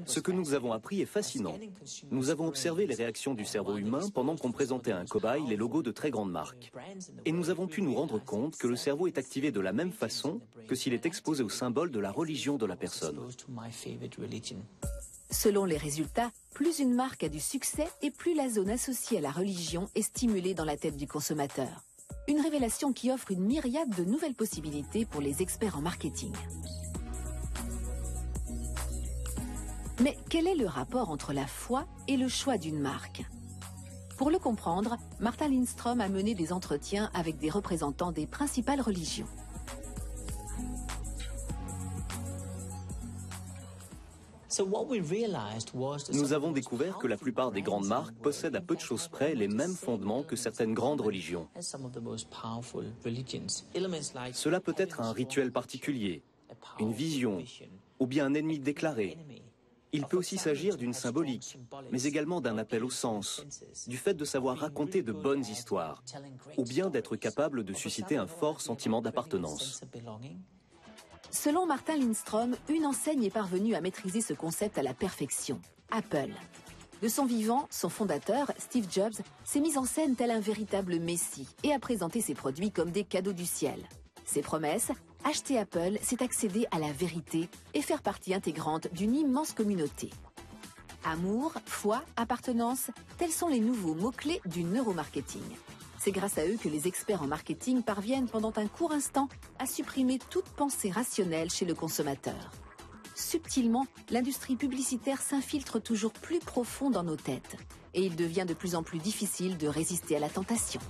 Ce que nous avons appris est fascinant. Nous avons observé les réactions du cerveau humain pendant qu'on présentait à un cobaye les logos de très grandes marques. Et nous avons pu nous rendre compte que le cerveau est activé de la même façon que s'il est exposé au symbole de la religion de la personne. Selon les résultats, plus une marque a du succès et plus la zone associée à la religion est stimulée dans la tête du consommateur. Une révélation qui offre une myriade de nouvelles possibilités pour les experts en marketing. Mais quel est le rapport entre la foi et le choix d'une marque? Pour le comprendre, Martha Lindström a mené des entretiens avec des représentants des principales religions. Nous avons découvert que la plupart des grandes marques possèdent à peu de choses près les mêmes fondements que certaines grandes religions. Cela peut être un rituel particulier, une vision, ou bien un ennemi déclaré. Il peut aussi s'agir d'une symbolique, mais également d'un appel au sens, du fait de savoir raconter de bonnes histoires, ou bien d'être capable de susciter un fort sentiment d'appartenance. Selon Martha Lindström, une enseigne est parvenue à maîtriser ce concept à la perfection, Apple. De son vivant, son fondateur, Steve Jobs, s'est mis en scène tel un véritable messie et a présenté ses produits comme des cadeaux du ciel. Ses promesses, acheter Apple, c'est accéder à la vérité et faire partie intégrante d'une immense communauté. Amour, foi, appartenance, tels sont les nouveaux mots-clés du neuromarketing. C'est grâce à eux que les experts en marketing parviennent pendant un court instant à supprimer toute pensée rationnelle chez le consommateur. Subtilement, l'industrie publicitaire s'infiltre toujours plus profond dans nos têtes et il devient de plus en plus difficile de résister à la tentation.